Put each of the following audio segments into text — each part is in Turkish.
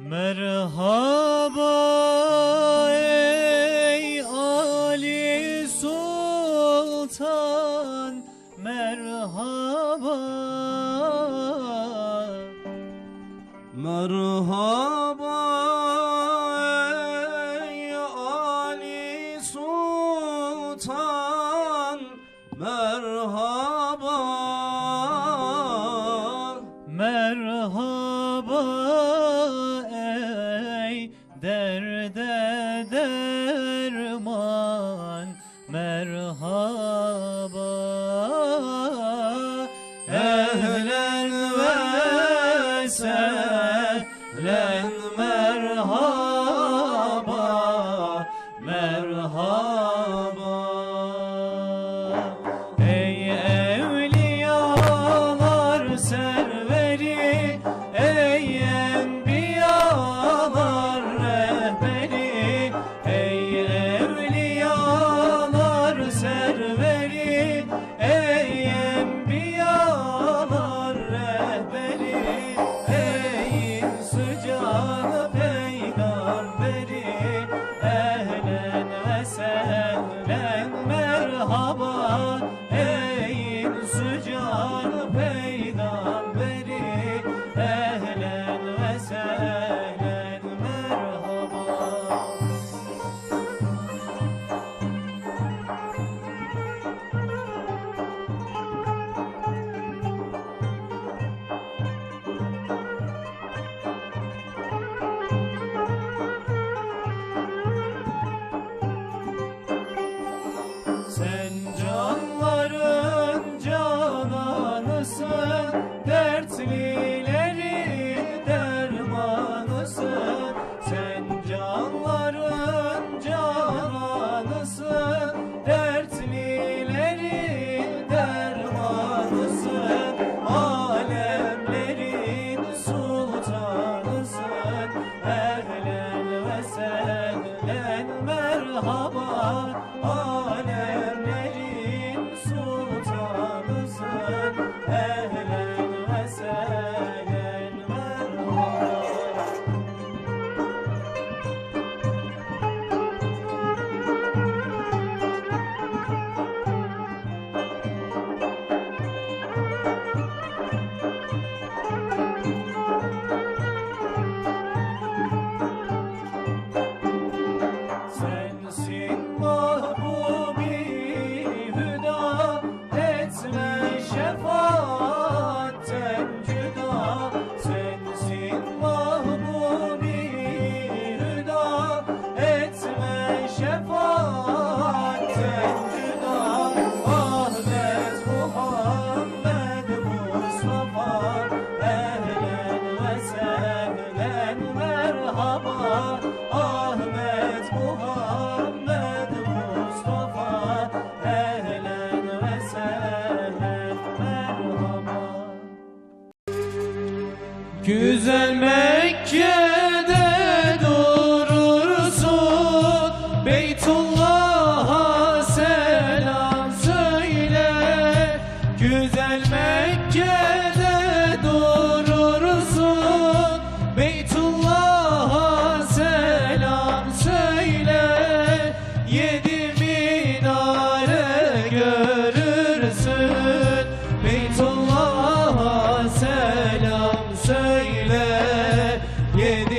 Merhaba ey Ali Sultan, merhaba. Merhaba ey Ali Sultan, merhaba. Merhaba ey derde derman, merhaba. Ehlen ve sehlen, merhaba, merhaba. Ey evliyalar serveri, ey enbiyalar rehberi, ey evliyalar serveri, ey enbiyalar rehberi, ey sıcağı peygamberi, ehlen ve sehlen, merhaba. Ey sıcağı peygamberi, ehlen ve sehlen, merhaba. Sen canların cananısın, dertlileri dermanısın. Sen canların cananısın, dertlileri dermanısın. Alemlerin sultanısın, ehlen ve sehlen, merhaba. Alemlerin sultanısın, ehlen ve sehlen, merhaba. Sensin mahbubi hüda, etme şefaatten cüda. Sensin mahbubi hüda, etme şefaatten cüda. Ahmet Muhammed Mustafa, ehlen ve sehlen, merhaba. Ahmet Muhammed Mustafa, ehlen ve sehlen, merhaba. Güzel Mekke'de durursun, Beytullah'a selam söyle. Güzel Mekke'de durursun, Beytullah'a selam söyle. Yedi minare görürsün, Beytullah'a selam söyle. Yedi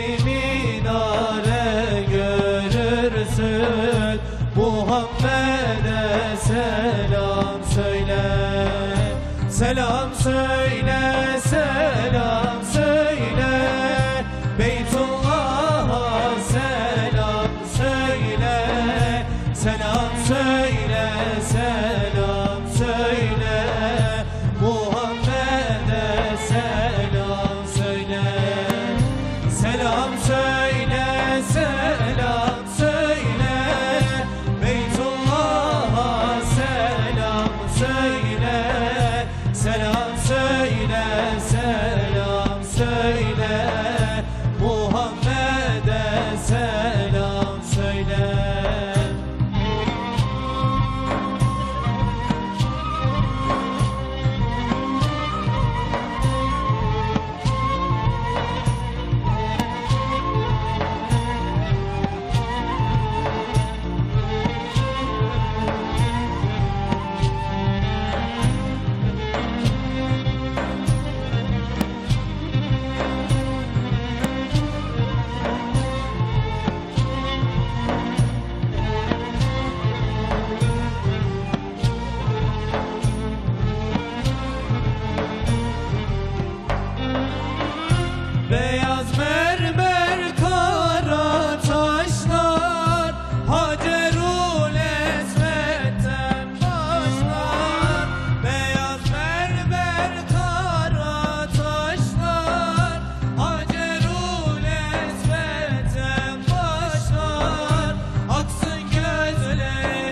Beyaz mermer kara taşlar, Hacerul Esved'den başlar. Beyaz mermer kara taşlar, Hacerul Esved'den başlar. Aksın gözlerimden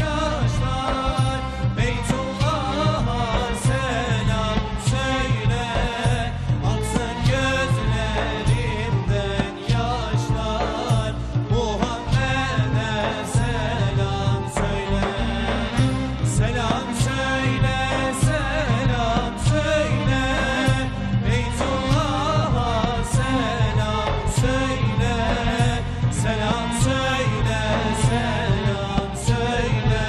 yaşlar, Beytullah'a selam söyle. Aksın gözlerimden yaşlar, Muhammed'e selam söyle. Selam söyle, selam söyle, Beytullah'a selam söyle. Selam söyle, selam söyle,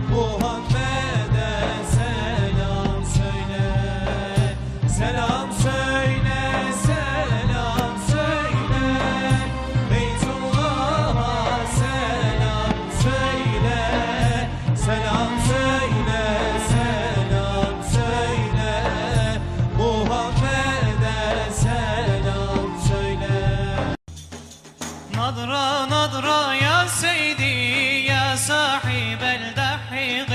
Muhammed'e selam söyle. Selam söyle, selam söyle, Beytullah'a selam söyle. Selam söyle, selam söyle, Muhammed'e selam söyle. نظرة نظرة يا سيدي يا صاحب الدحيق،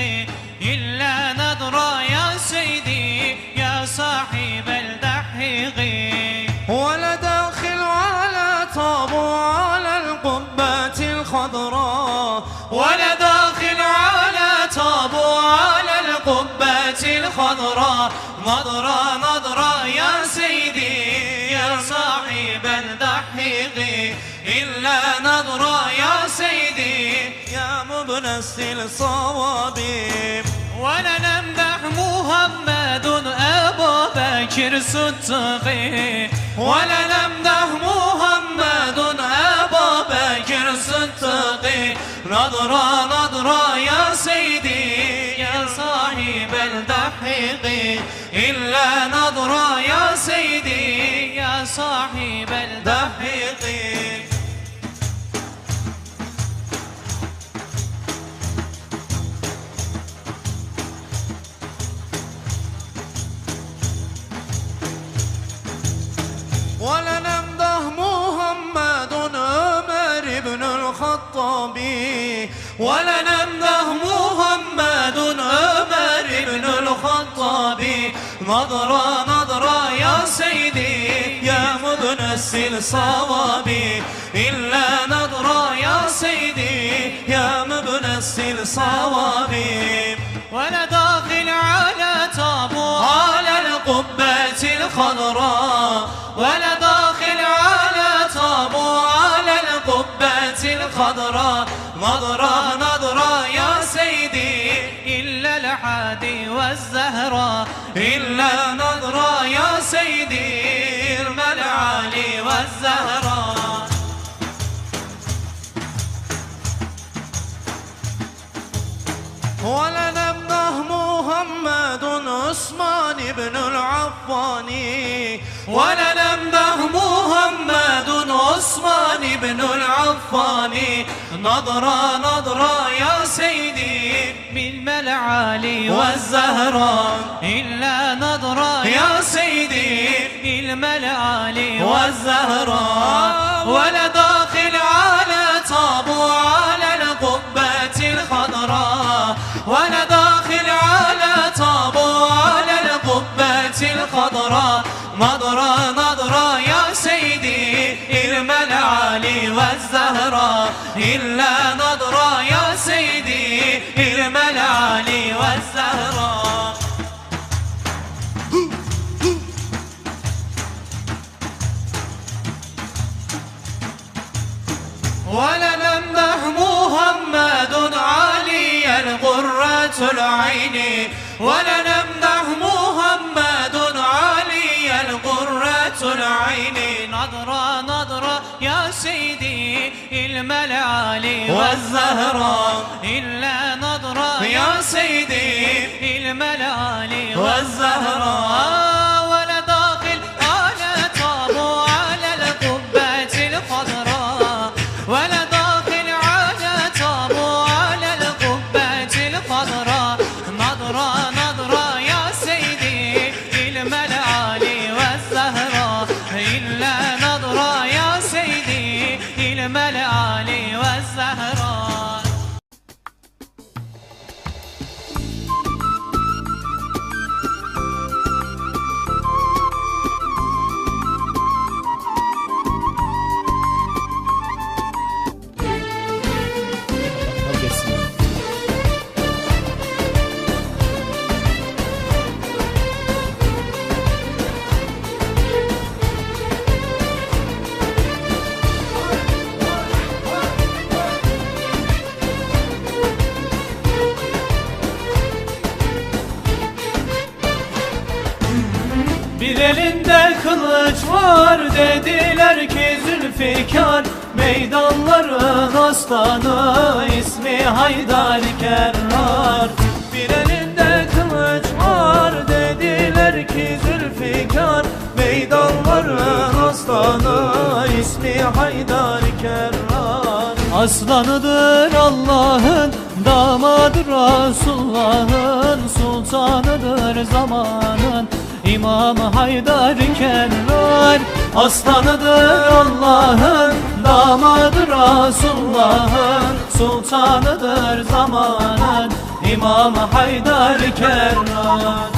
إلا نظرة يا سيدي يا صاحب الدحيق. ولا داخل على طابو على القبة الخضراء، ولا داخل على طابو على القبة الخضراء. نظرة نظرة يا سيدي يا صاحب الدحيق، إلا نظرة يا سيدي يا مبنى الصوابيب. ولا نمدح محمد أبا بكر صديق، ولا نمدح محمد أبا بكر صديق. نظرة نظرة يا سيدي يا صاحب الدحيق، إلا نظرة يا سيدي يا صاحب الدحيق. ولا نمدح محمد عمر بن الخطاب، ولا نمدح محمد عمر بن الخطاب. نظرة نظرة يا سيدي يا مبنى الصوابي، إلا نظرة يا سيدي يا مبنى الصوابي. ولا داخل على طابو على القبة الخضراء، ولا داخل على طابو على القبة الخضراء. نظرة نظرة يا سيدي إلا الحادي والزهراء، إلا نظرة يا سيدي إرمى العالي والزهراء. ولا نمدح محمد عثمان بن العفاني، ولا نمدح محمد عثمان بن العفاني. نظرة نظرة يا سيدي بالملعالي والزهراء، إلا نظرة يا سيدي بالملعالي والزهراء. ولا داخل على طابو على القبة الخضراء، ولا داخل على طابو على القبة الخضراء. نظرة نظرة يا سيدي إرمى العالي والزهراء، إلا نظرة يا سيدي إرمى العالي والزهراء. ولا نمدح محمد علي القرة العين، ولا نمدح محمد علي القرة العين. نظرة نظرة يا سيدي الملعالي والزهراء، إلا نظرة يا سيدي الملعالي والزهراء. ولا داخل على طابو على القبة الخضراء، ولا داخل على طابو على القبة الخضراء. نظرة نظرة يا سيدي الملعالي والزهراء، إلا نظرة يا سيدي إلى العالي والزهراء. Bir elinde kılıç var, dediler ki Zülfikar. Meydanların aslanı, ismi Haydar Kerrar. Bir elinde kılıç var, dediler ki Zülfikar. Meydanların aslanı, ismi Haydar Kerrar. Aslanıdır Allah'ın, damadır Resulullah'ın, sultanıdır zamanın, İmam Haydar Kerrar. Aslanıdır Allah'ın, damadır Resulullah'ın, sultanıdır zamanın, İmam Haydar Kerrar.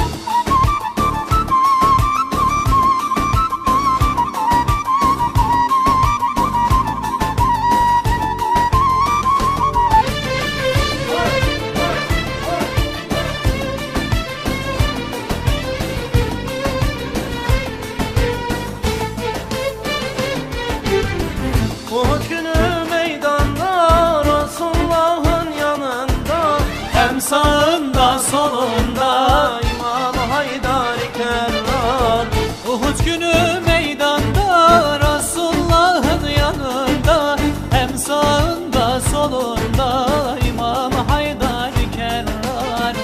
Uhud günü meydanda, Resulullah'ın yanında, Hem sağında solunda İmam Haydar Kerrar. Uhud günü meydanda, Resulullah'ın yanında, hem sağında solunda İmam Haydar Kerrar.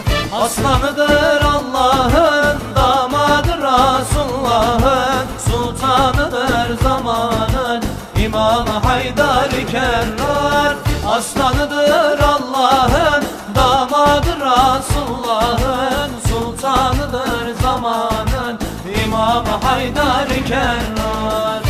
Aslanıdır Allah'ın, damadır Resulullah'ın, sultanıdır zamanın, İmam Haydar Kerrar. Aslanıdır Allah'ın, damadır Resulullah'ın, sultanıdır zamanın, İmam Haydar Kerrar.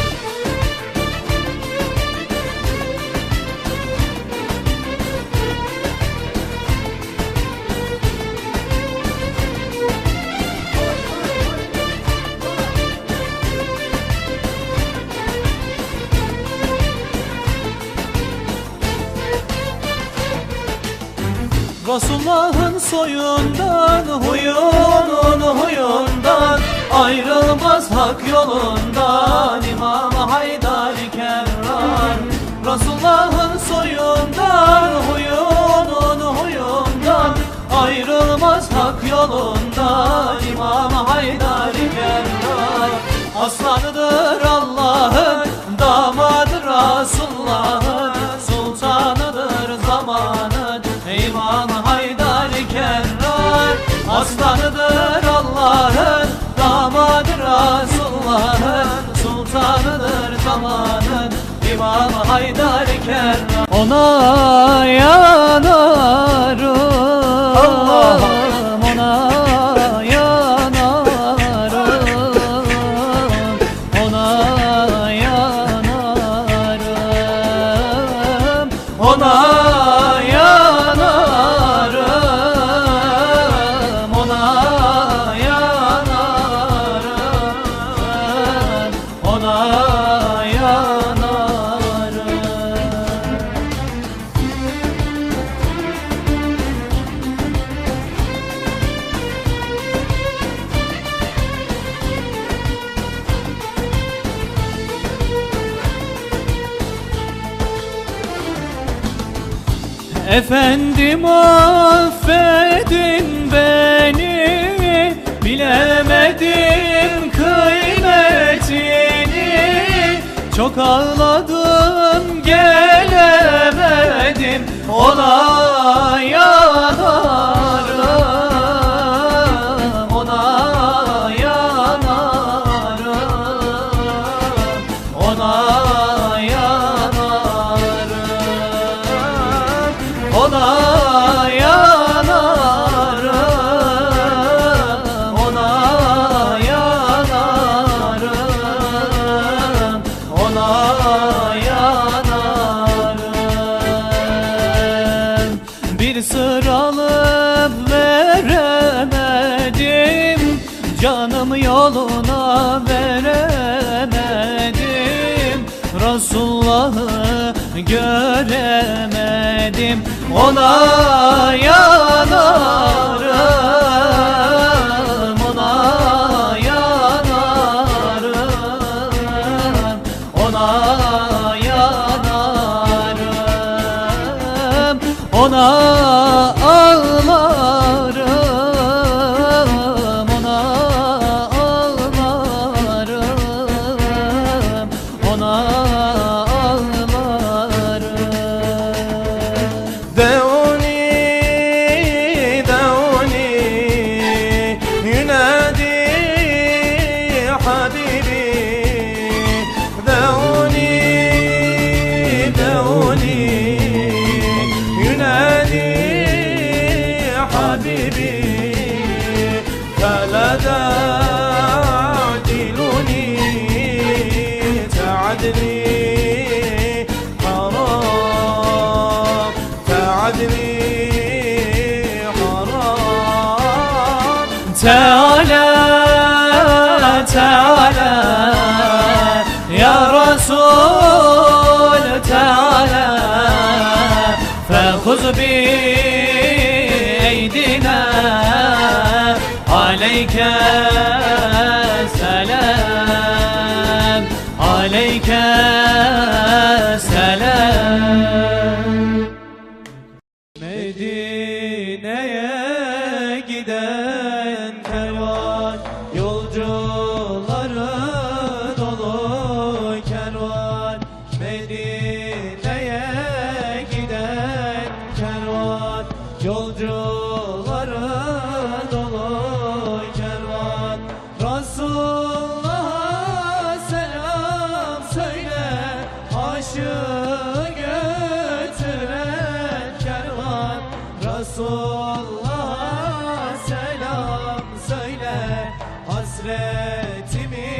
Resulullah'ın soyundan, huyunun huyundan, ayrılmaz hak yolundan İmam Haydar Kerrar. Resulullah'ın soyundan, huyunun huyundan, ayrılmaz hak yolundan İmam Haydar Kerrar. Aslanıdır Allah'ın, damadır Resulullah'ın, sultanıdır zamanın, İmam Haydar Kerrar. Aslanıdır Allah'ın, damadır Resulullah'ın, sultanıdır zamanın, İmam Haydar Kerrar. Ona yanarım, ona yanarım, ona yanarım, ona Efendim affedin beni, bilemedim kıymetini. Çok ağladım gelemedim, ona yanarım, ona yanarım, ona ona yanarım, ona yanarım, Resulullah'ı göremedim, ona yanarım, ona yanarım, ona yanarım, ona ağlarım, ona ağlarım, ona ağlarım. دعوني دعوني ينادي حبيبي دعوني دعوني ينادي حبيبي فلا تعدلوني تعدني حرام تعدني حرام تعالى تعالى يا رسول تعالى فخذ بأيدينا عليك سلام عليك سلام. Medine'ye giden kervan, yolcuları dolu kervan. Medine'ye giden kervan, yolcuları dolu kervan. Resulullah'a selam söyle, aşığı götüren kervan. Resulullah'a selam söyle, hasretimi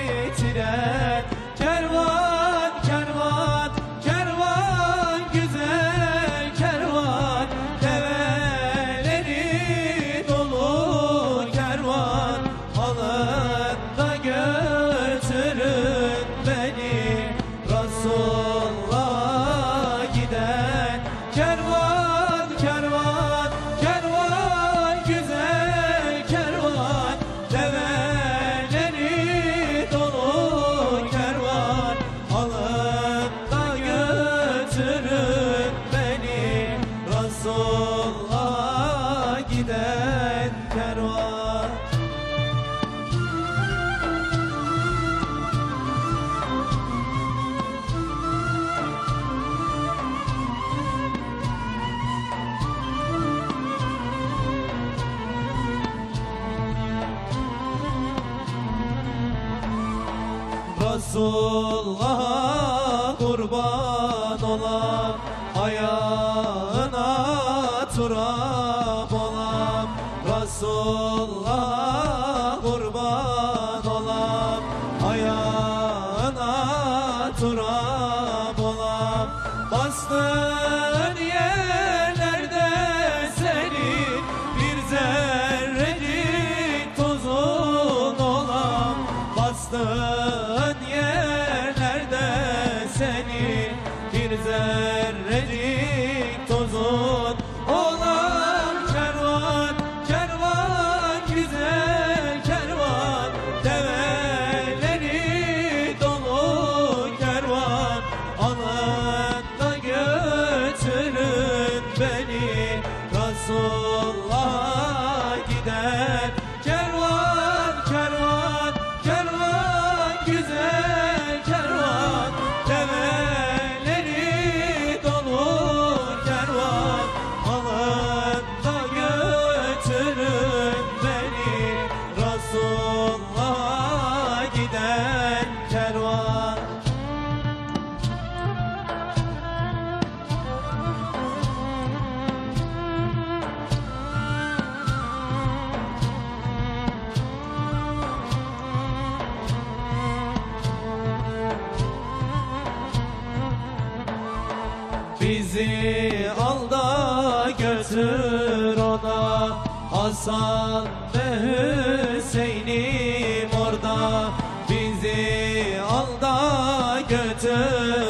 bitiren kervan, kervan, kervan, güzel kervan. Develeri dolu kervan, alın da götürün beni Resulullah'a giden kervan, kervan, kervan, güzel kervan. Develeri dolu kervan, alın da götürün beni Resulullah'a giden kervan. Resulullah'a kurban olam, ayağına turab olam. Resulullah'a kurban olam, ayağına turab olam. Bastığın yerlerde senin bir zerrecik tozun olam. Bastığın yerlerde senin bir zerrecik tozun olam. Kervan, kervan, güzel kervan. Develeri dolu kervan, alın da götürün beni Resulullah'a giden kervan, kervan, kervan, güzel kervan. Develeri dolu kervan, alın da götürün beni Resulullah'a giden kervan. Bizi al da götür ona, Hasan ve Hüseyin'im orada. Bizi al da götür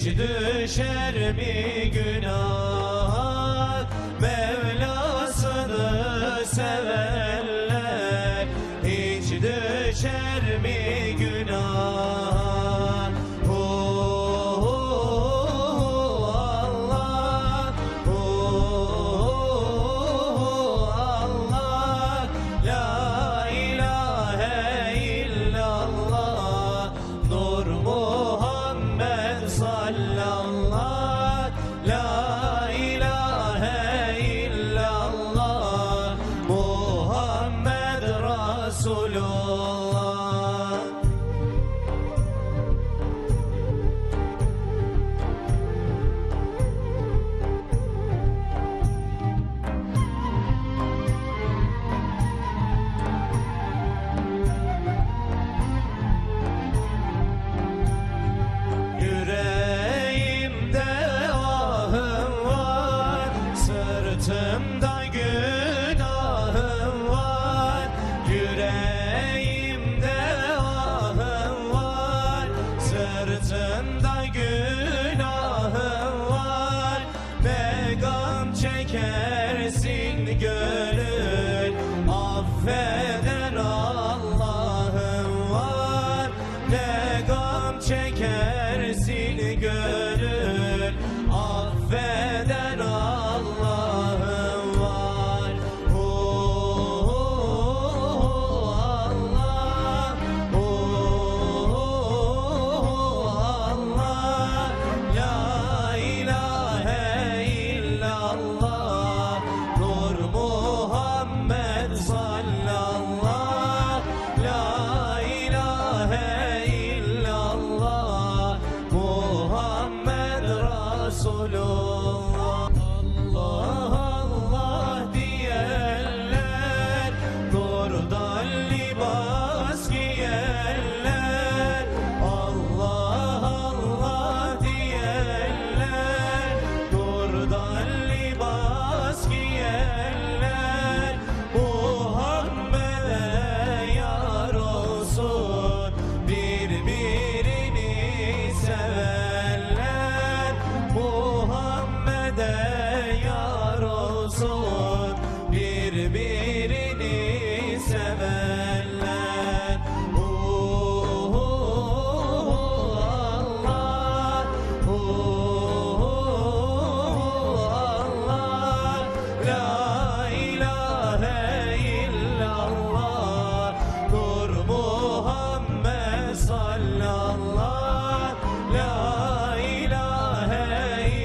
Hiç düşer mi günah Mevlasını sevenler Hiç düşer mi günah Allah Allah La ilahe illallah Nur Muhammed sallallah La ilahe illallah Muhammed Resulullah Yüreğimde ahım var, sırtımda günahım var. Yüreğimde ahım var, sırtımda günahım var. Ne gam çekersin gönül, affeden Allah'ım var. Ne gam çekersin gönül affeden Allah'ım var. Allah Allah La ilahe illallah Nur Muhammed sallallah La ilahe illallah Muhammed Resulullah Allah Allah diyenler Nurdan libas giyenler Allah Allah diyenler Nurdan libas giyenler Muhammed'e yar olsun birbirini sevenler Muhammed'e yar olsun birbirini sevenler Allah Allah La ilahe illallah Nur Muhammed sallallah La ilahe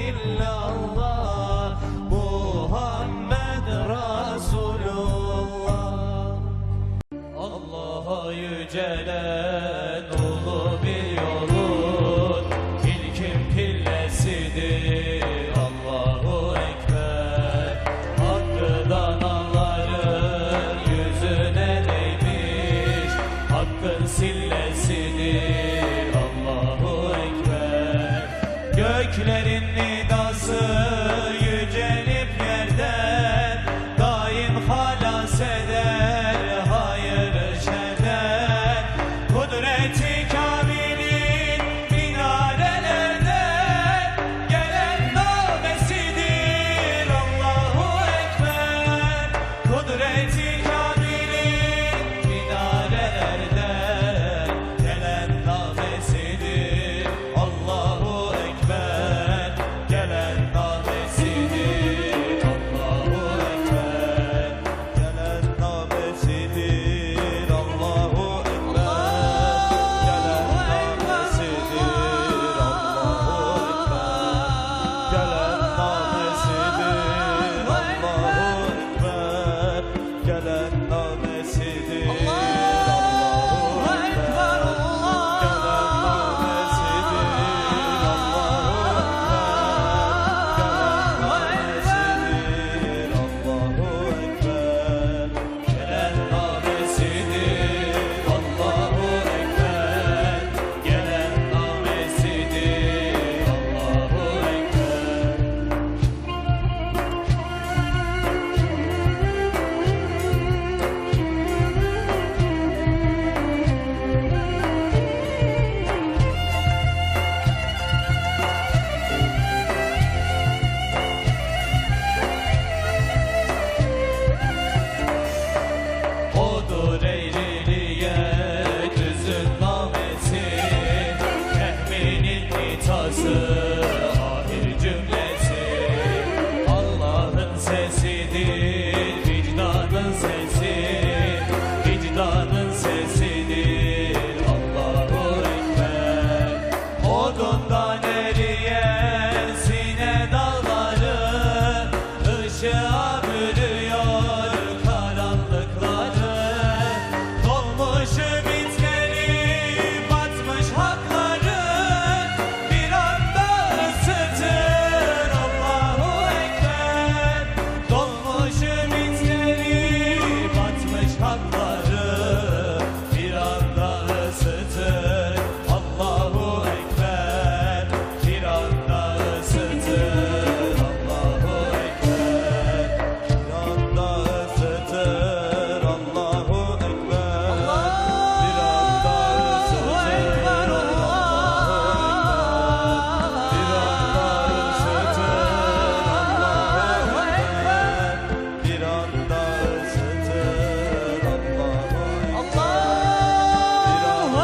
illallah Muhammed Resulullah Allah'a yücelen ulu bir yolun İlkim pillesidir Allahu Ekber Hakkı danaların yüzüne değmiş Hakkın sillesidir Allahu Ekber Göklerin nidası yücelip yerden Daim halas eder hayır şerden Kudreti kamilin minarelerden Gelen nabesidir Allahu Ekber Kudreti kamilin minarelerden Gelen nabesidir Allahu Ekber Gelen nabesidir kıtası ahir cümlesi Allah'ın sesidir vicdanın sesi vicdanın sesidir Allahu Ekber odundan eriyen sine dağları ışığa bürüyor karanlıkları dolmuş ümitleri batmış hakları bir anda ısıtır Allahu Ekber dolmuş ümitleri batmış hakları bir anda ısıtır Allahu Ekber bir anda ısıtır Allahu Ekber bir anda ısıtır Allahu Ekber. Bir anda ısıtır bir anda ısıtır Allahu Ekber. Bir anda ısıtır Allahu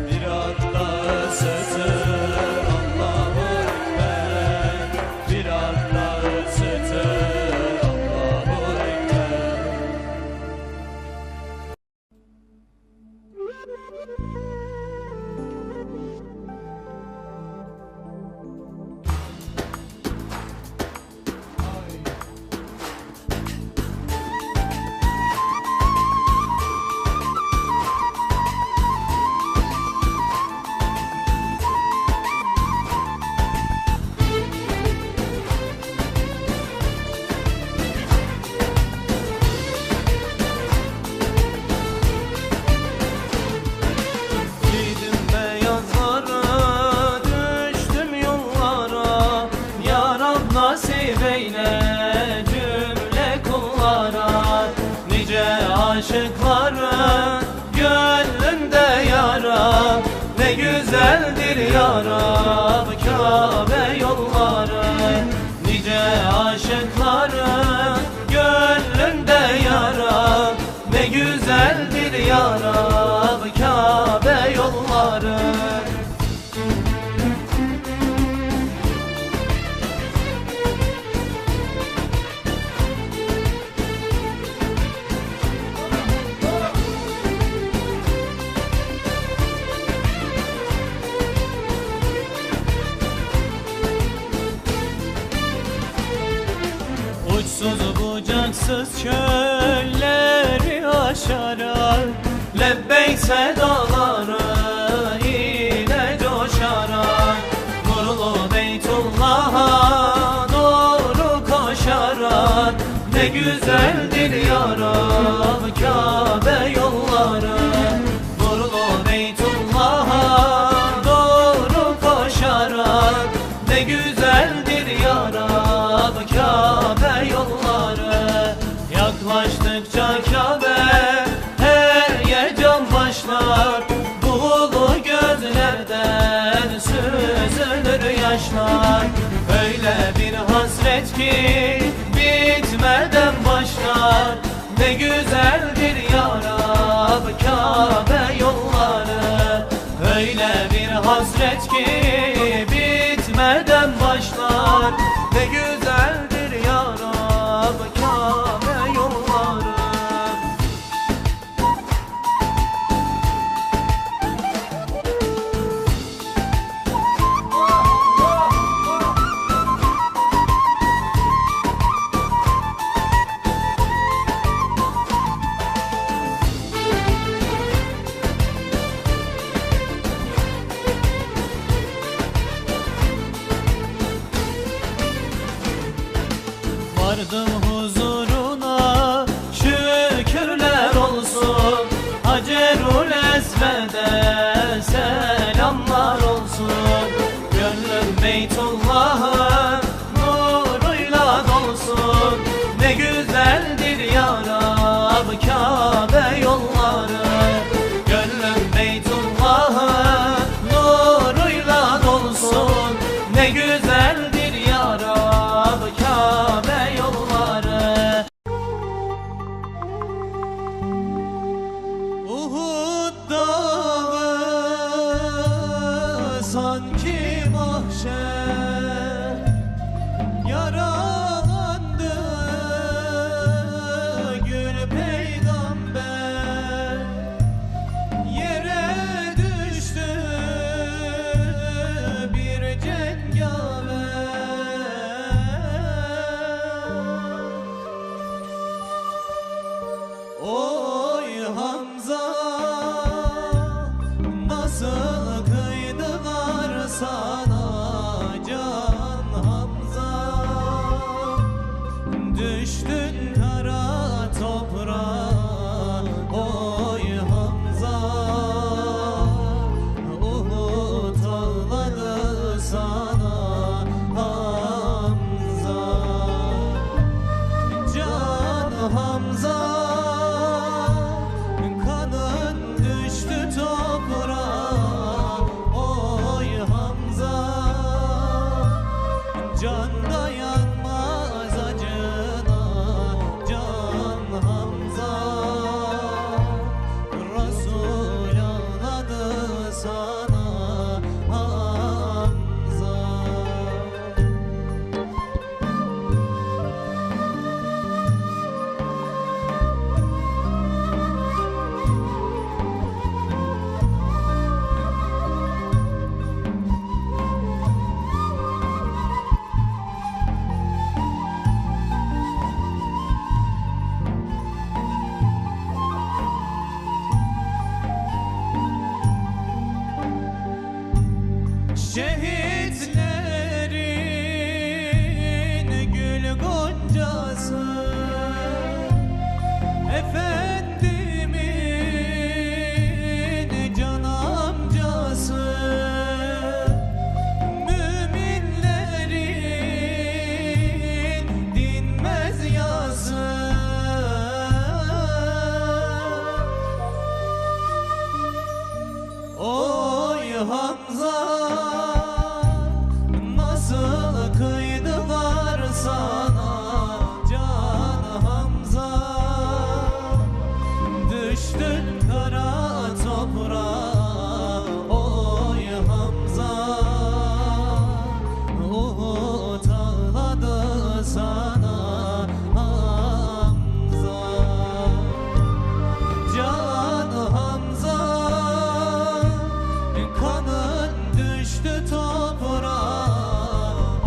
bir anda ısıtır Allahu Ekber bir anda ısıtır Allahu Ekber Giydim beyazlara, düştüm yollara. Ya Rab nasip eyle cümle kullara. Nice aşıkların gönlünde yara. Ne güzeldir ya Rab Kabe yolları. Nice aşıkların gönlünde yara. Ne güzeldir ya Rab Kabe yolları. Uçsuz bucaksız çölleri aşarak Lebbeyk sedaları ile coşarak Nurlu Beytullah'a doğru koşarak Ne güzeldir ya Rab Kabe yolları Nurlu Beytullah'a doğru koşarak Ne güzeldir ya Rab Kabe yolları Yaklaştıkça Kabe her yer can başlar Buğulu gözlerden süzülür yaşlar Öyle bir hasret ki bitmeden başlar Ne güzeldir ya Rab Kabe yolları Öyle bir hasret ki bitmeden başlar Ne güzeldir ya Rab Kabe yolları Oy Hamza, nasıl kıydılar sana can Hamza. Düştün kara toprağa oy Hamza. Uhud ağladı sana Hamza. Can Hamza, kanın düştü toprağa oy Hamza. Can dayanmaz acına can Hamza. Resul ağladı sana Hamza. Şehitlerin gül goncası, Efendimin can amcası, müminlerin dinmez yası. Oy Hamza, nasıl kıydılar sana can Hamza. Düştün kara toprağa oy Hamza. Uhud ağladı sana Hamza. Can Hamza, kanın düştü toprağa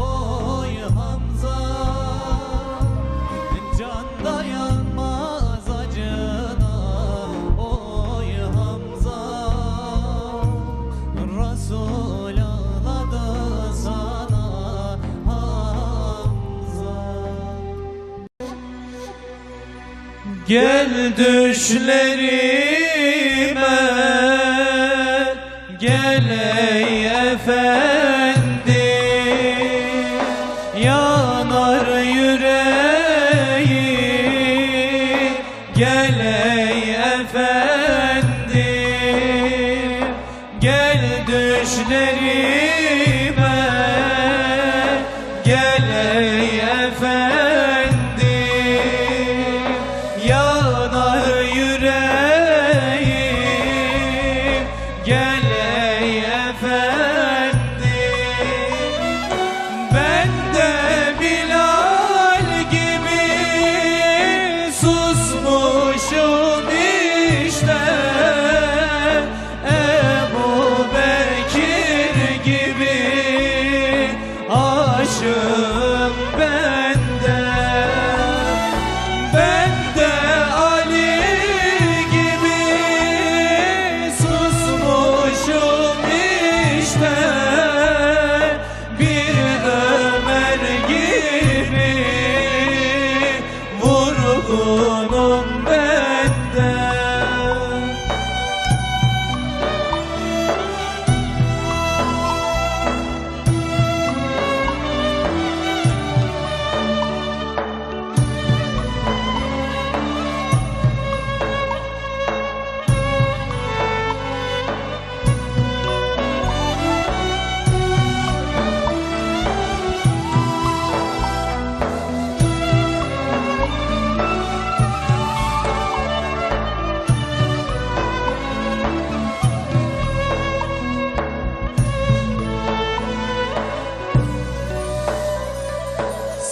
oy Hamza. Can dayanmaz acına oy Hamza. Resul ağladı sana Hamza. Gel düşlerime, gel ey efendi. Yanar yüreğim, gel ey efendi. Gel düşlerime, gel ey efendi. Yanar yüreğim, gel ey efendi. Ben de Bilal gibi susmuşum işte. Ebu Bekir gibi aşığım ben de. Ben de Ali gibi susmuşum işte. Bir Ömer gibi vurgunum ben de.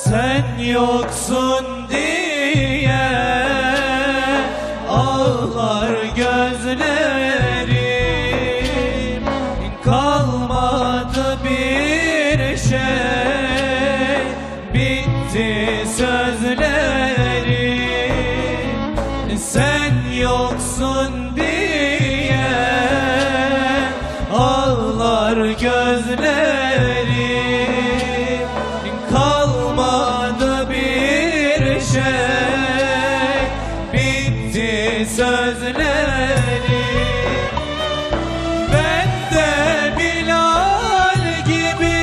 Sen yoksun diye ağlar gözlerim. Kalmadı bir şey, bitti sözlerim. sen yoksun diye ağlar gözlerim, kalmadı bir şey, bitti sözlerim. Ben de Bilal gibi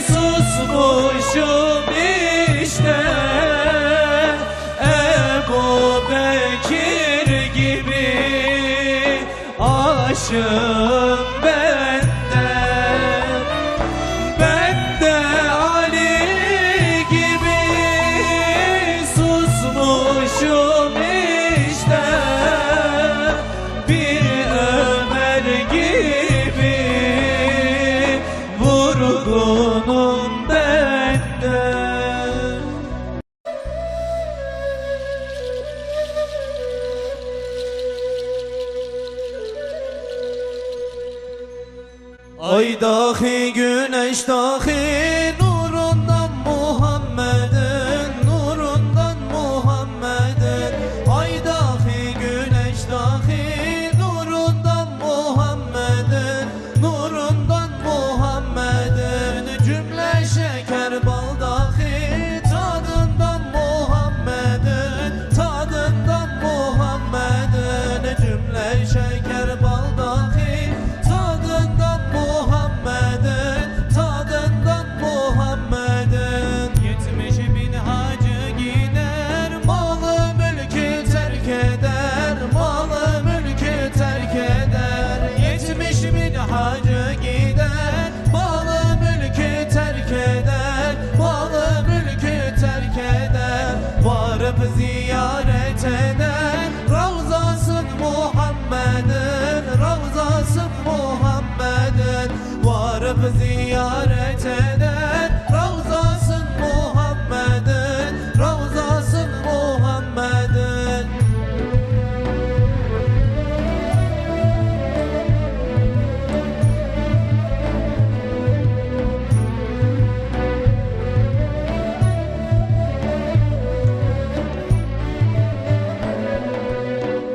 susmuşum işte, Ebu Bekir gibi aşığım ben de. Ben de Ali gibi susmuşum işte, bir Ömer gibi vurgunum ben de. Ay dahi güneş dahi nurundan Muhammed'in, nurundan Muhammed'in. Ay dahi güneş dahi nurundan Muhammed'in, nurundan Muhammed'in. Cümle şeker bal dahi tadından Muhammed'in, tadından Muhammed'in. Cümle şeker bal dahi tadından Muhammed'in, tadından Muhammed'in. 70 bin hacı gider, malı mülkü terk eder, malı mülkü terk eder. 70 bin hacı gider, malı mülkü terk eder, malı mülkü terk eder. Varıp ziyaret eder, Ravzasın Muhammed'in, Ravzasın Muhammed'in. Varıp ziyaret eder, Ravzasın Muhammed'in, Ravzasın Muhammed'in.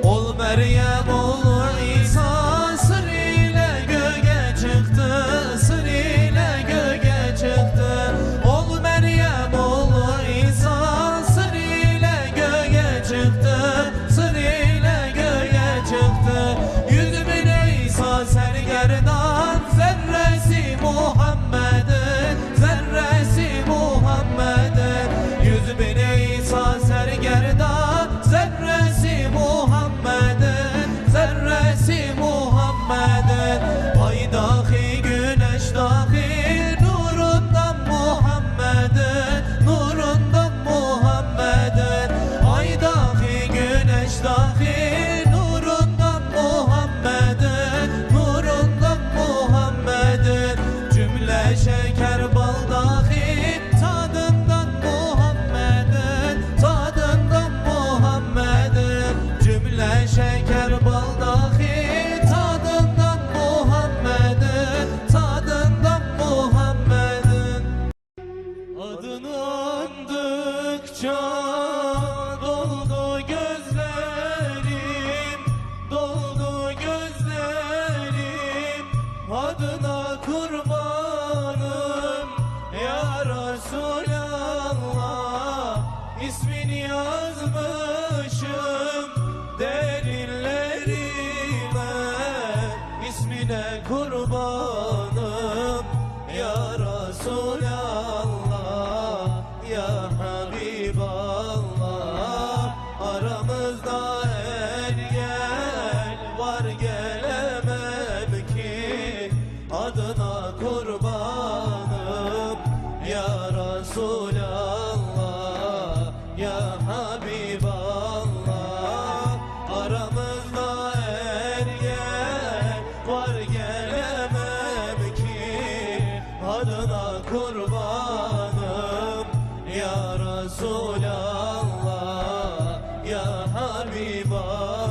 Ol Meryem oğlu İsa sır ile göğe çıktı, sır ile göğe çıktı. Ol Meryem oğlu İsa sır ile göğe çıktı, sır ile göğe çıktı. 100 bin İsa sergerdan, zerresi Muhammed'in, zerresi Muhammed'in. 100 bin İsa sergerdan, zerresi Muhammed'in, zerresi Muhammed'in. Ay dahi güneş dahi nurundan Muhammed'in, nurundan Muhammed'in. Ay dahi güneş dahi nurundan Muhammed'in, nurundan Muhammed'in. Cümle şeker bal dahi tadından Muhammed'in, tadından Muhammed'in. Cümle şeker bal dahi tadından Muhammed'in, tadından Muhammed'in. Adını andıkça doldu gözlerim, doldu gözlerim. Adına kurbanım ya Resulallah, ismini yazmışım derinlerime, ismine kurbanım ya Resulallah, ya Habiballah. Aramızda engel var, gelemem ki adına kurbanım ya Resulallah, ya Habiballah. Aramızda engel var, gelemem ki adına kurbanım ya Resulallah, ya Habiballah.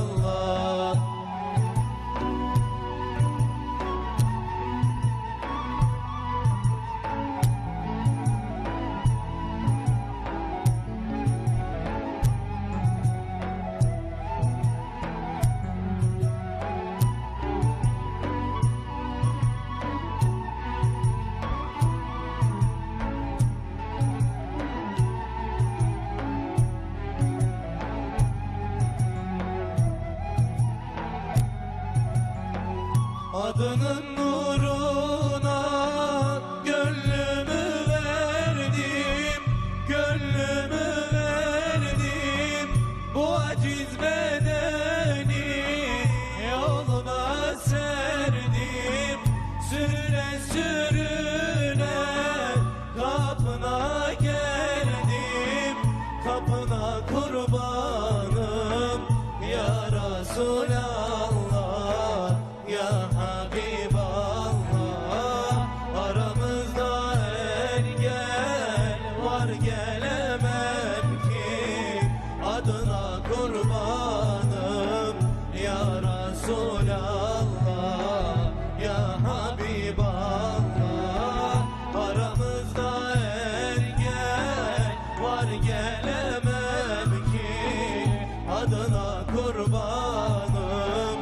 adının nuruna gönlümü verdim, gönlümü verdim. Bu aciz bedeni yoluna serdim. Sürüne sürüne kapına geldim, kapına kurbanım ya Resulallah, ya Habiballah. Aramızda engel var, gelemem ki adına kurbanım ya Resulallah, ya Habiballah. Aramızda engel var, gelemem ki adına kurbanım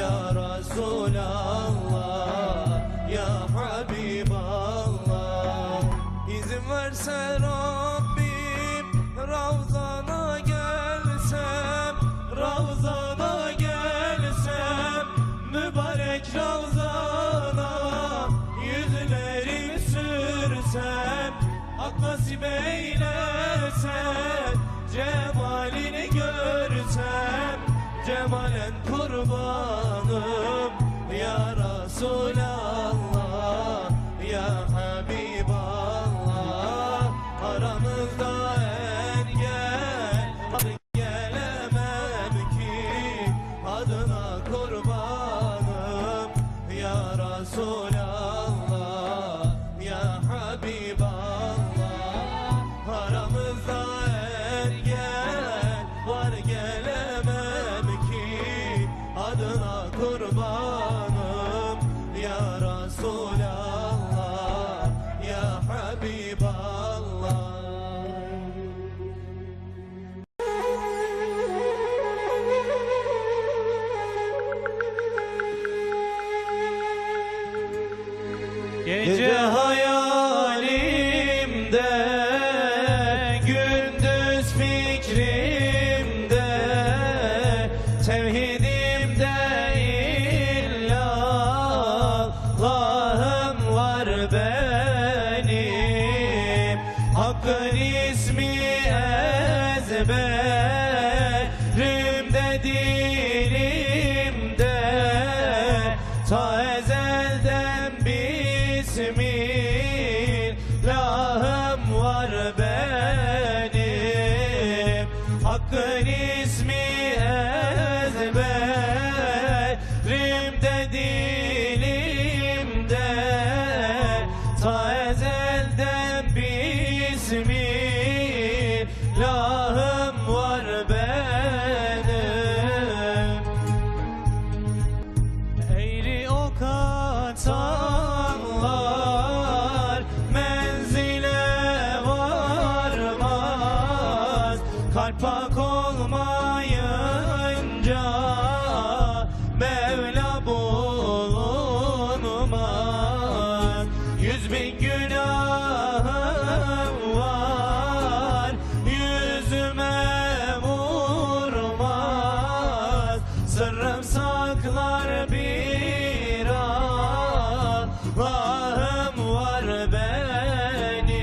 ya Resulallah, ya Habiballah. İzin verse Rabbim Ravzana gelsem, Ravzana gelsem, mübarek Ravzana yüzlerimi sürsem, hak nasip eylesen, cemalini görsem, cemalen kurbanım ya Resulallah, ya Habiballah. Aramızda engel var, gelemem ki adına kurbanım ya Resulallah, ya Habiballah. Aramızda engel var, gelemem ki adına kurbanım ya Resulallah, ya Habiballah. Gece hayalimde, gündüz fikrimde, tevhidimde illallahım var benim. Hakkın ismi ezberimde, dilimde, ta ezelden Bismillahım var benim. Hakkın ismi ezberimde, dilimde, ta ezelden Bismillahım var benim. Eğri ok atanlar menzile varmaz, kalp pak olmayınca Mevla bulunmaz. 100.000 günahım var, yüzüme vurmaz. Sırrım saklar bir Allah'ım var benim.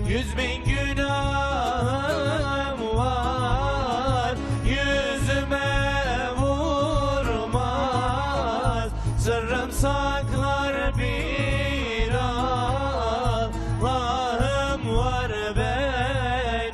100.000 günahım var, yüzüme vurmaz. Sırrım saklar bir Allah'ım var benim.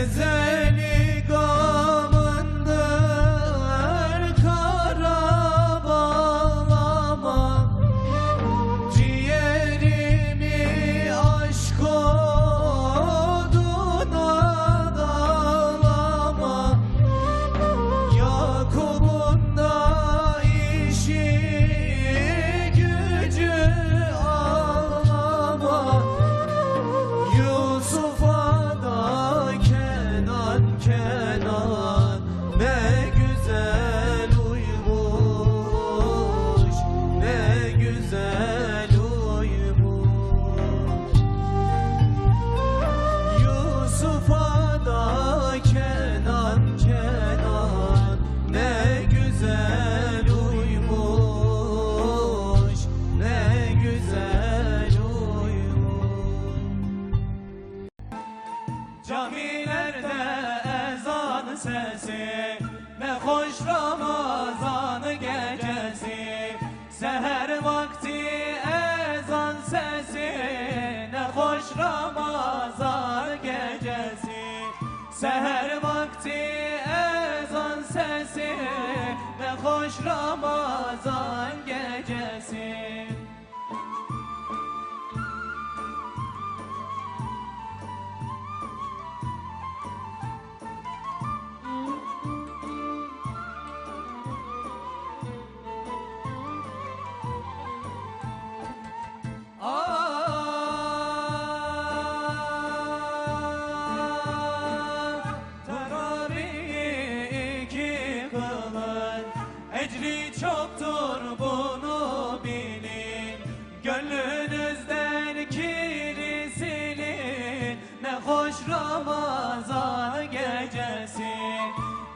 Ezeli gamındır kara bağlama, ciğerimi aşk oduna dağlama. Yakup'un da işi gücü ağlama, Yusuf'a da Kenan Kenan ne güzel uyumuş, ne güzel uyumuş. Yusuf'a da Kenan Kenan ne güzel uyumuş, ne güzel uyumuş. Camilerde ezan sesi, ne hoş Ramazan gecesi. Seher vakti ezan sesi, ne hoş Ramazan gecesi. Seher vakti ezan sesi, ne hoş Ramazan gecesi. Teravih iki kılın, ecri çoktur bunu bilin. Gönlünüzden kiri silin, ne hoş Ramazan gecesi.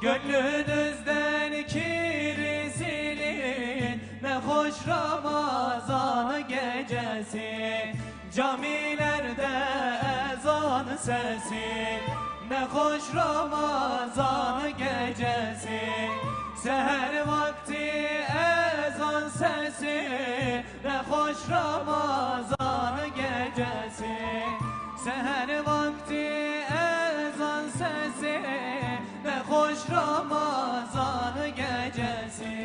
Gönlünüzden kiri silin, ne hoş Ramazan gecesi. Camilerde ezan sesi, ne hoş Ramazan gecesi. Seher vakti ezan sesi, ne hoş Ramazan gecesi. Seher vakti ezan sesi, ne hoş Ramazan gecesi.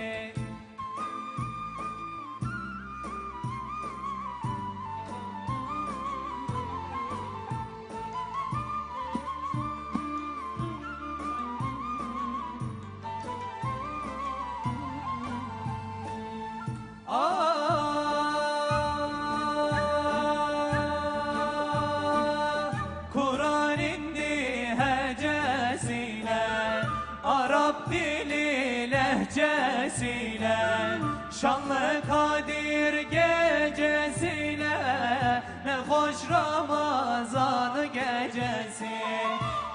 Kur'an indi hecesiyle, Arap dili lehcesiyle. Şanlı Kadir gecesiyle, ne hoş Ramazan gecesi.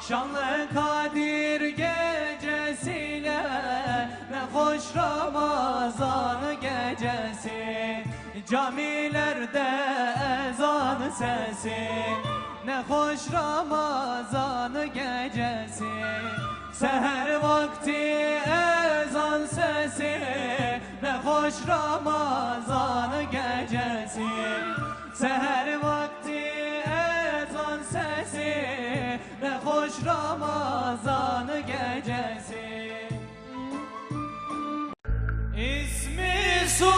Şanlı Kadir gecesiyle, ne hoş Ramazan gecesi. Camilerde ezan sesi, ne hoş Ramazan gecesi. Seher vakti ezan sesi, ne hoş Ramazan gecesi. Seher vakti ezan sesi, ne hoş Ramazan gecesi. İsmi Subhan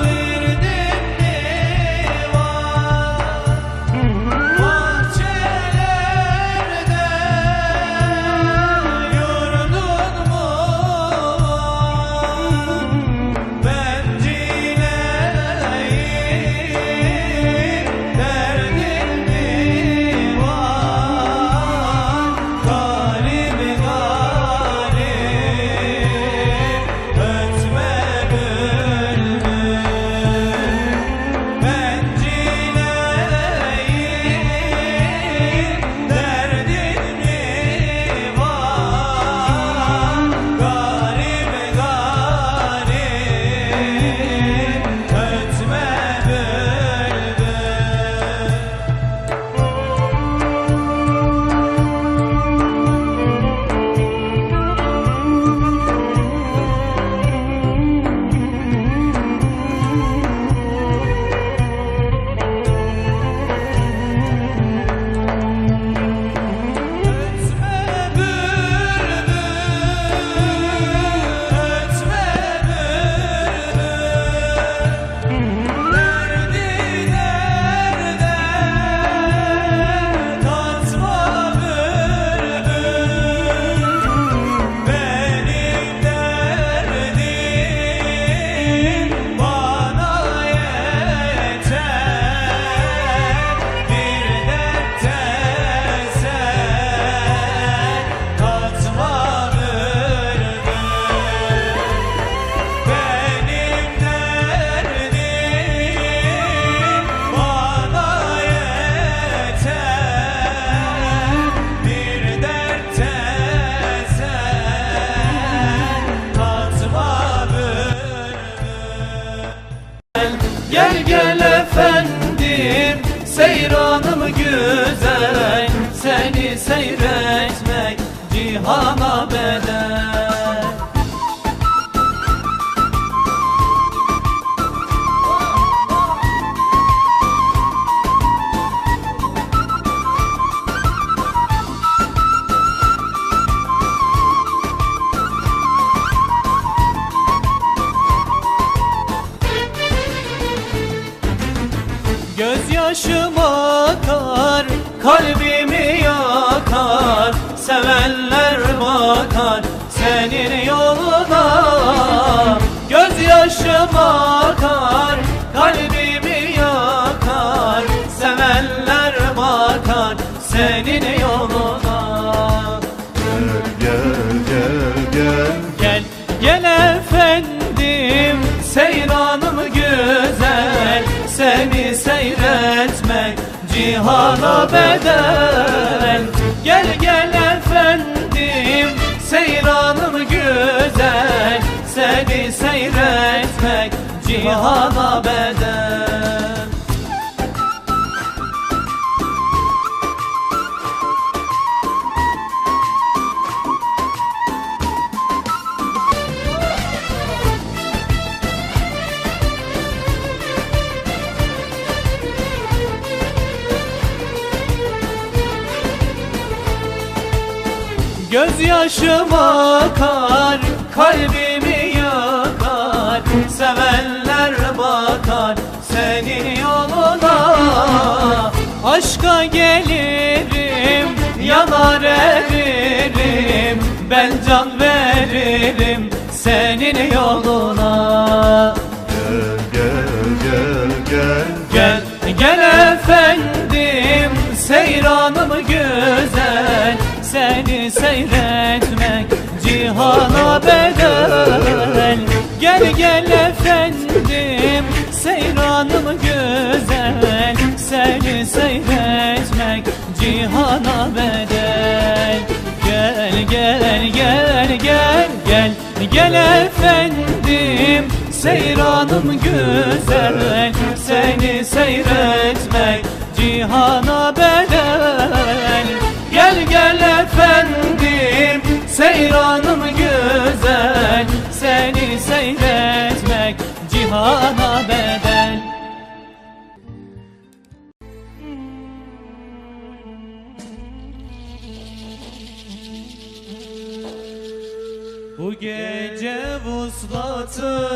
verdim divan, bahçelerde yurdun mu? Ben cileyim, derdim divan, galip galip seni seyretmek cihana bedel. Gözyaşım akar, kalbimi yakar, sevenler bakar senin yoluna. Gözyaşım akar, kalbimi yakar, sevenler bakar senin yoluna. Gel, gel efendim, seyranım güzel, seni seyretmek cihana bedel. Gel gel efendim, seyranım güzel, seni seyretmek cihana bedel. Gözyaşım akar, kalbimi yakar, sevenler bakar senin yoluna. Aşka gelirim, yanar eririm, ben can veririm senin yoluna. Gel, gel efendim, seyranım güzel, seni seyretmek cihana bedel. Gel gel efendim, seyranım güzel, seni seyretmek cihana bedel. Gel gel gel gel gel, gel efendim, seyranım güzel, seni seyretmek cihana bedel. Gel gel efendim, seyranım güzel, seni seyretmek cihana bedel. Bu gece vuslatı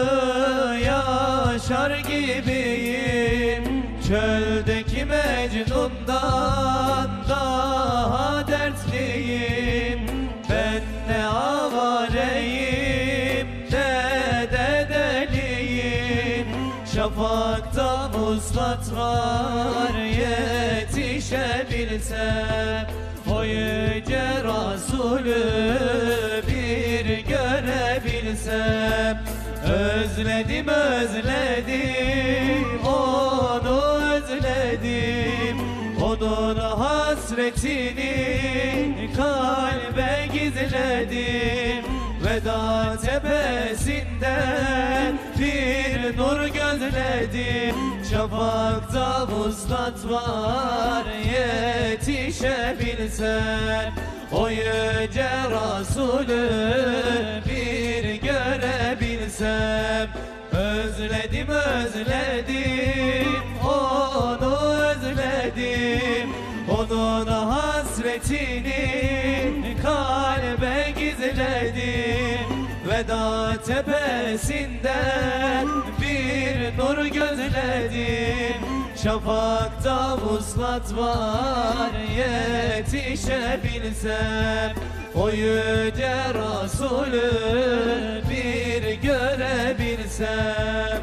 yaşar gibiyim, çöldeki Mecnun'dan daha dertliyim. Ben ne avareyim ne de deliyim, şafakta vuslat var yetişebilsem. O yüce Resulü bir görebilsem. Özledim özledim, onu özledim, onun hasretini kalbe gizledim. Veda tepesinden bir nur gözledim, şafakta vuslat var yetişebilsem. O yüce Resulü bir görebilsem. Özledim özledim, onu özledim, onun hasretini kalbe gizledim. Veda tepesinden bir nur gözledim, şafakta vuslat var yetişebilsem. O yüce Resulü bir görebilsem.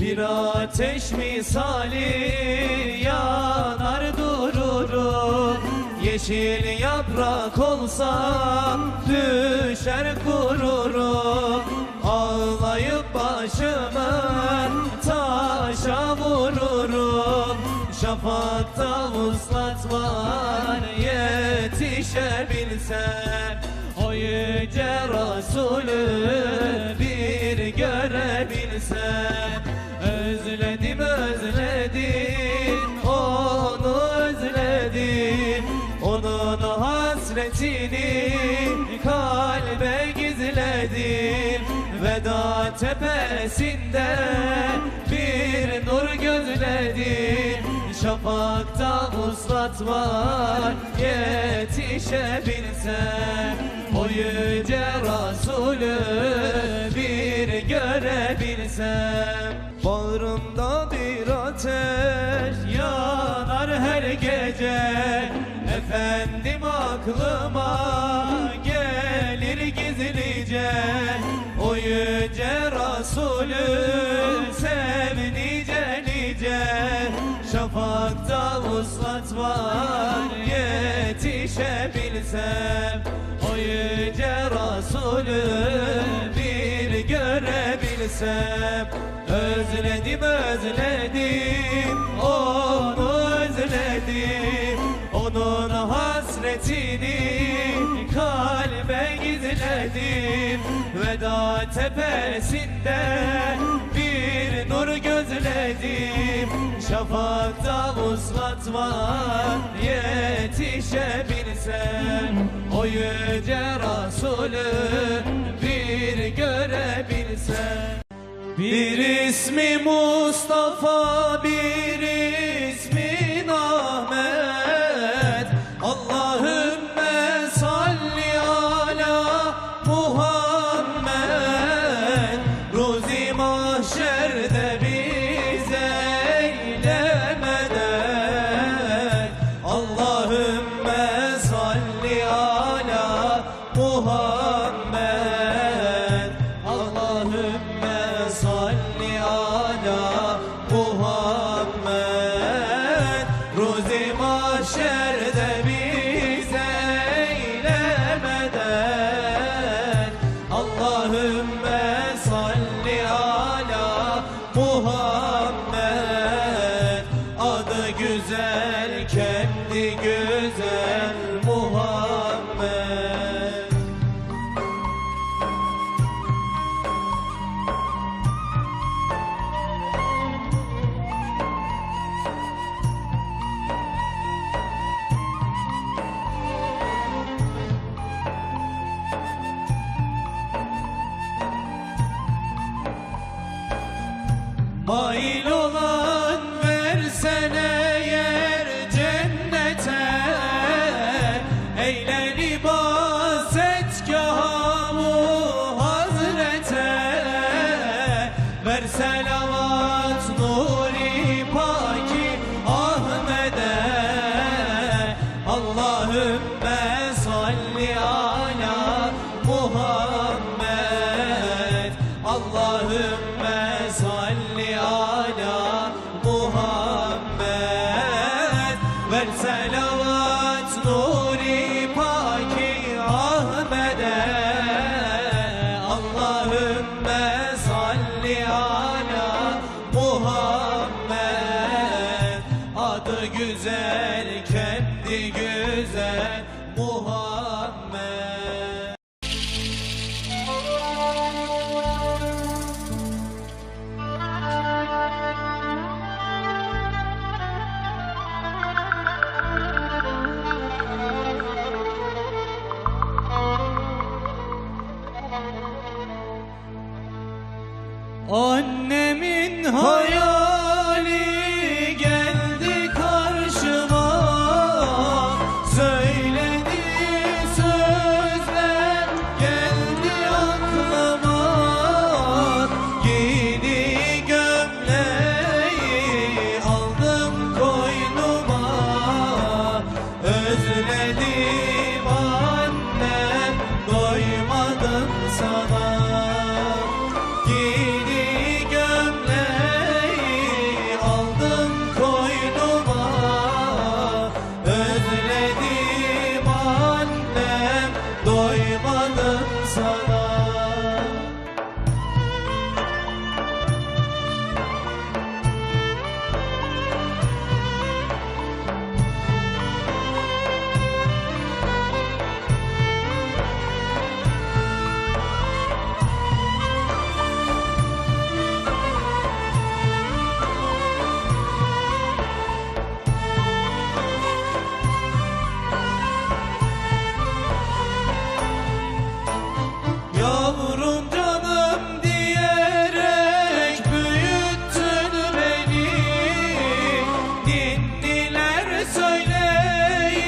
Bir ateş misali yanar dururum, Yeşil yaprak olsam düşer gururum. Ağlayıp başımı taşa vururum. Şafakta vuslat var yetişebilsem, o yüce Resulü bir görebilsem. Özledim özledim onu özledim, onun hasretini kalbe gizledim. Veda tepesinde bir nur gözledim. Şafakta vuslat var yetişebilsem, o yüce Resulü bir görebilsem. Bağrımda bir ateş yanar her gece, efendim aklıma gelir gizlice. O yüce Resulü sev nice nice, şafakta vuslat var yetişebilsem, o yüce Resulü bir görebilsem. Özledim özledim onu özledim, onun hasretini kalbe gizledim. Veda tepesinde bir nur gözledim. Şafakta vuslat var yetişebilsem, o yüce Resulü bir görebilsem. Bir ismi Mustafa, bir ismi Ahmet. Allahümme salli ala Muhammed. Ruzi mahşerde bize eyle medet. Allahümme salli ala Muhammed. Allahümme salli ala Muhammed. Ruzi mahşerde bize eyle medet. Allahümme salli ala Muhammed. Adı güzel, kendi güzel Muhammed. Mail olan versene yer cennete, eyle libas etgâh-ı hazrete. Ver selavat nuri paki Ahmed'e. Allahümme salli ala Muhammed. Allahümme salli ala Muhammed. Ver selavat nuri paki Ahmed'e. Allahümme salli ala Muhammed. Adı güzel, kendi güzel Muhammed. Annemin hayali geldi karşıma, söyledi sözler geldi aklıma. Giydi gömleği aldım koynuma, özledim annem doymadım sana. Giydi sana. Yavrum canım diyerek büyüttün beni, ninniler söyleyip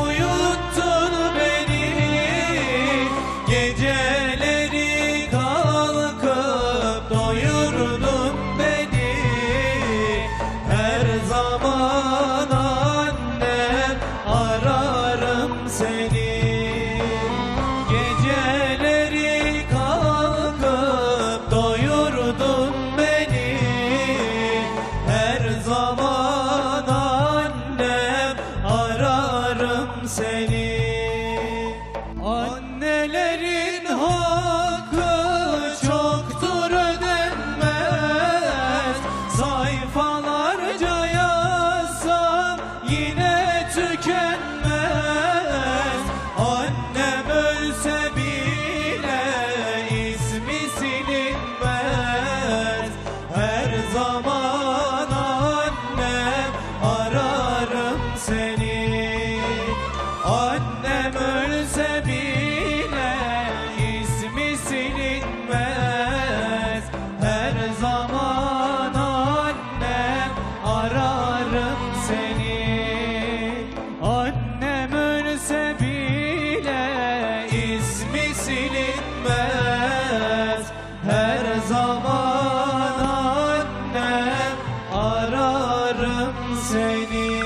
uyuttun beni, geceleri kalkıp doyurdun beni, her zaman annem ararım seni. Geceleri kalkıp doyurdun beni, her zaman annem ararım seni. Annelerin hakkı çoktur ödenmez, sayfalarca yazsam yine tükenmez. Annem ölse bile ismi silinmez, her zaman annem ararım seni. Annem ölse bile ismi silinmez, her zaman annem ararım seni. Annem ölse bile ismi silinmez, her zaman annem ararım seni.